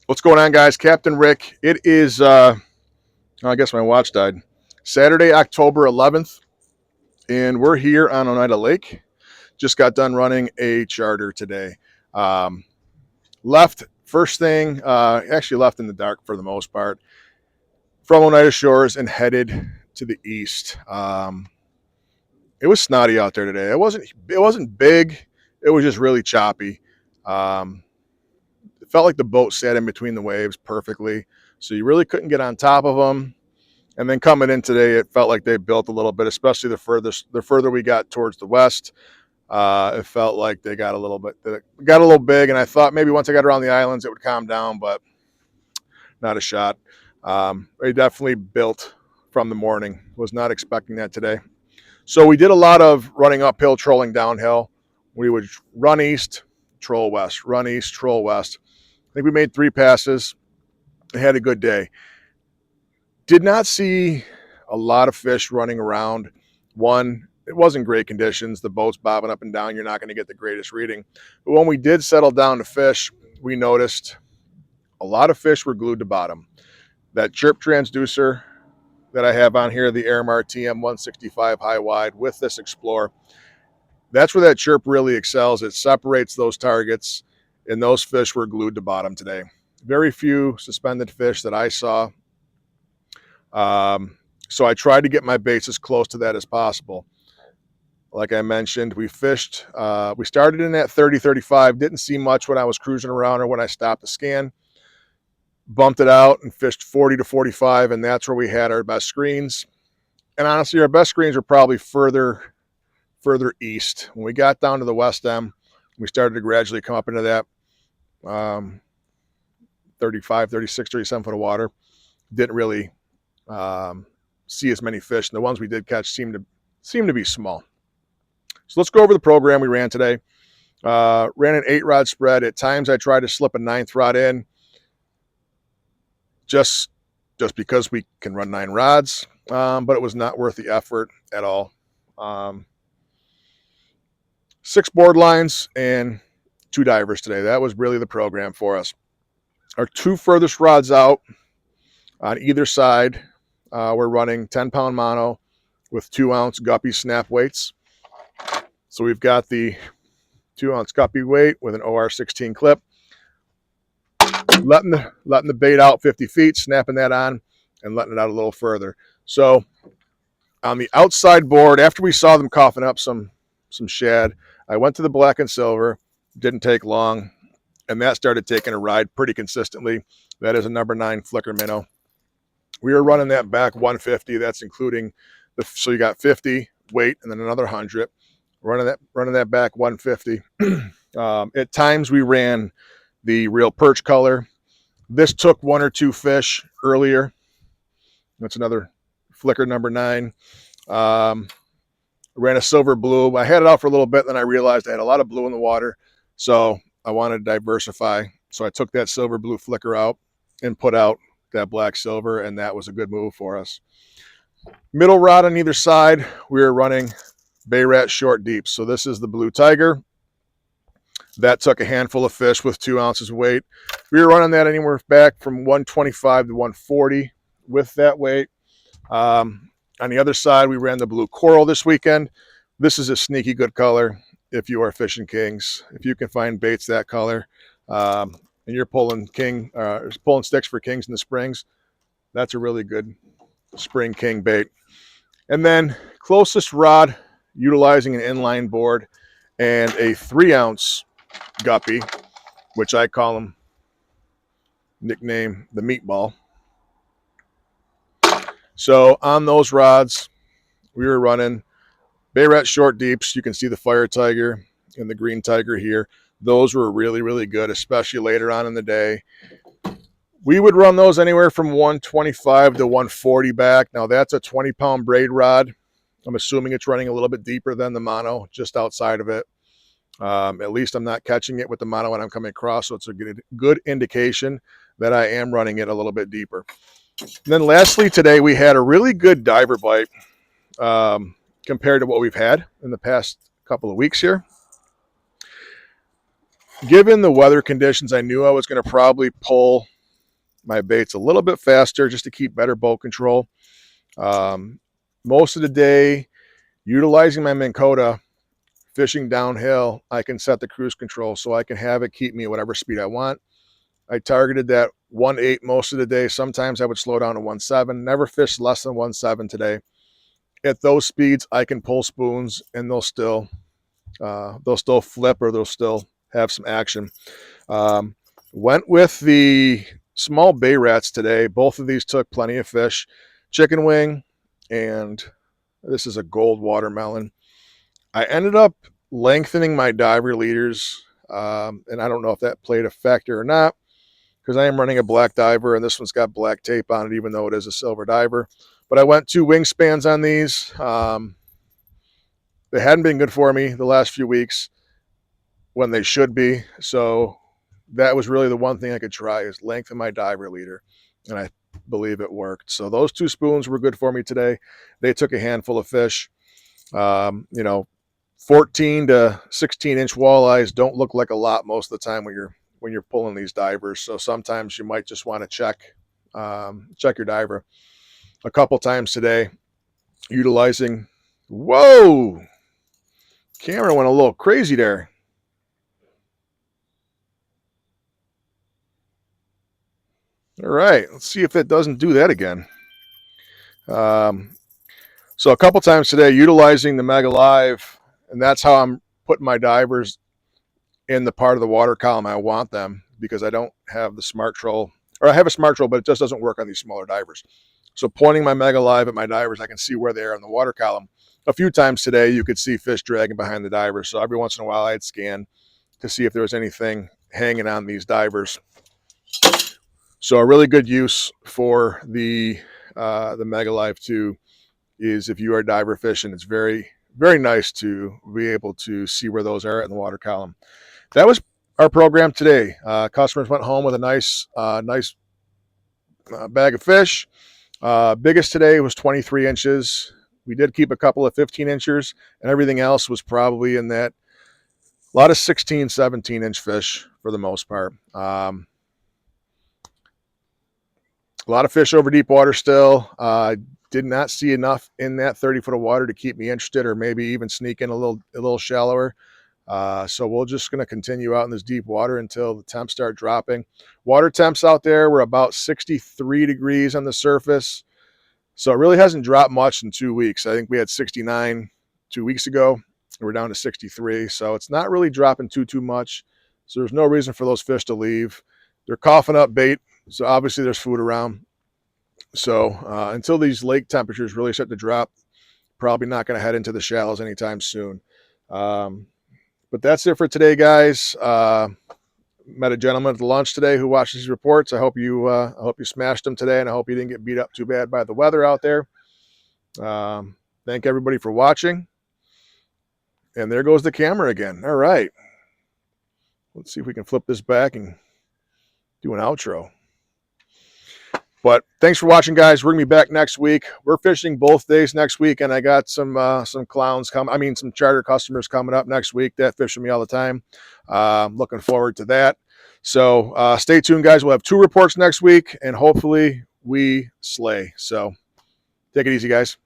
What's going on, guys? Captain Rick. It is, I guess my watch died. Saturday, October 11th, and we're here on Oneida Lake. Just got done running a charter today. Um, left first thing, actually left in the dark for the most part, from Oneida Shores and headed to the east. It was snotty out there today. It wasn't big. It was just really choppy. Um, it felt like the boat sat in between the waves perfectly, so you really couldn't get on top of them. And then coming in today, it felt like they built a little bit, especially the further we got towards the west. It felt like they got a little big, and I thought maybe once I got around the islands it would calm down, but not a shot. They definitely built from the morning. Was not expecting that today. So we did a lot of running uphill, trolling downhill. We would run east, troll west, run east, troll west. I think we made 3 passes. I had a good day. Did not see a lot of fish running around. One, it wasn't great conditions. The boat's bobbing up and down. You're not going to get the greatest reading. But when we did settle down to fish, we noticed a lot of fish were glued to bottom. That chirp transducer that I have on here, the Airmar TM165 high wide with this Explorer, that's where that chirp really excels. It separates those targets, and those fish were glued to bottom today. Very few suspended fish that I saw. So I tried to get my baits as close to that as possible. Like I mentioned, we fished, we started in at 30, 35, didn't see much when I was cruising around or when I stopped to scan. Bumped it out and fished 40 to 45, and that's where we had our best screens. And honestly, our best screens were probably further east. When we got down to the west end, we started to gradually come up into that 35, 36, 37 foot of water. Didn't really see as many fish, and the ones we did catch seemed to be small. So let's go over the program we ran today. Ran an 8-rod spread. At times I tried to slip a 9th rod in, just because we can run 9 rods, but it was not worth the effort at all. 6 board lines and 2 divers today. That was really the program for us. Our 2 furthest rods out on either side, we're running 10-pound mono with 2-ounce guppy snap weights. So we've got the 2-ounce guppy weight with an OR16 clip, letting the bait out 50 feet, snapping that on, and letting it out a little further. So on the outside board, after we saw them coughing up some shad, I went to the black and silver. Didn't take long, and that started taking a ride pretty consistently. That is a number 9 flicker minnow. We were running that back 150. That's including so you got 50 weight and then another 100. Running that back 150. At times we ran the real perch color. This took 1 or 2 fish earlier. That's another flicker number 9. Ran a silver blue. I had it out for a little bit, then I realized I had a lot of blue in the water, so I wanted to diversify. So I took that silver blue flicker out and put out that black silver, and that was a good move for us. Middle rod on either side, we were running Bay Rat short deep. So this is the Blue Tiger. That took a handful of fish with 2 ounces of weight. We were running that anywhere back from 125 to 140 with that weight. On the other side, we ran the Blue Coral this weekend. This is a sneaky good color if you are fishing kings. If you can find baits that color, and you're pulling sticks for kings in the springs, that's a really good spring king bait. And then closest rod, utilizing an inline board and a 3-ounce guppy, which I call him, nickname the meatball. So on those rods, we were running Bay Rat short deeps. You can see the Fire Tiger and the Green Tiger here. Those were really, really good, especially later on in the day. We would run those anywhere from 125 to 140 back. Now that's a 20-pound braid rod. I'm assuming it's running a little bit deeper than the mono, just outside of it. At least I'm not catching it with the mono when I'm coming across, so it's a good indication that I am running it a little bit deeper. And then lastly, today we had a really good diver bite compared to what we've had in the past couple of weeks here. Given the weather conditions, I knew I was going to probably pull my baits a little bit faster just to keep better boat control. Most of the day, utilizing my Minn Kota, fishing downhill, I can set the cruise control so I can have it keep me at whatever speed I want. I targeted that 1.8 most of the day. Sometimes I would slow down to 1.7. Never fished less than 1.7 today. At those speeds, I can pull spoons and they'll still flip, or they'll still have some action. Went with the small bay rats today. Both of these took plenty of fish. Chicken wing, and this is a gold watermelon. I ended up lengthening my diver leaders, and I don't know if that played a factor or not, because I am running a black diver, and this one's got black tape on it, even though it is a silver diver. But I went 2 wingspans on these. They hadn't been good for me the last few weeks when they should be. So that was really the one thing I could try, is lengthen my diver leader. And I believe it worked. So those 2 spoons were good for me today. They took a handful of fish. 14 to 16 inch walleyes don't look like a lot most of the time when you're pulling these divers. So sometimes you might just want to check your diver. A couple times today, utilizing, whoa, camera went a little crazy there. All right, let's see if it doesn't do that again. So a couple times today, utilizing the Mega Live, and that's how I'm putting my divers in the part of the water column I want them, because I don't have the Smart Troll, or I have a Smart Troll, but it just doesn't work on these smaller divers. So pointing my Mega Live at my divers, I can see where they are in the water column. A few times today, you could see fish dragging behind the divers. So every once in a while, I'd scan to see if there was anything hanging on these divers. So a really good use for the Mega Live 2 is if you are diver fishing. It's very, very nice to be able to see where those are in the water column. That was our program today. Customers went home with a nice bag of fish. Biggest today was 23 inches. We did keep a couple of 15 inchers, and everything else was probably in that, a lot of 16, 17 inch fish for the most part. A lot of fish over deep water still. Did not see enough in that 30 foot of water to keep me interested, or maybe even sneak in a little shallower. So we're just going to continue out in this deep water until the temps start dropping. Water temps out there were about 63 degrees on the surface. So it really hasn't dropped much in 2 weeks. I think we had 69 2 weeks ago. We're down to 63. So it's not really dropping too much. So there's no reason for those fish to leave. They're coughing up bait. So obviously there's food around. So until these lake temperatures really start to drop, probably not going to head into the shallows anytime soon. But that's it for today, guys. Met a gentleman at the lunch today who watched these reports. I hope you smashed them today, and I hope you didn't get beat up too bad by the weather out there. Thank everybody for watching. And there goes the camera again. All right. Let's see if we can flip this back and do an outro. But thanks for watching, guys. We're gonna be back next week. We're fishing both days next week, and I got some clowns some charter customers coming up next week that fish with me all the time. Looking forward to that. So stay tuned, guys. We'll have 2 reports next week, and hopefully we slay. So take it easy, guys.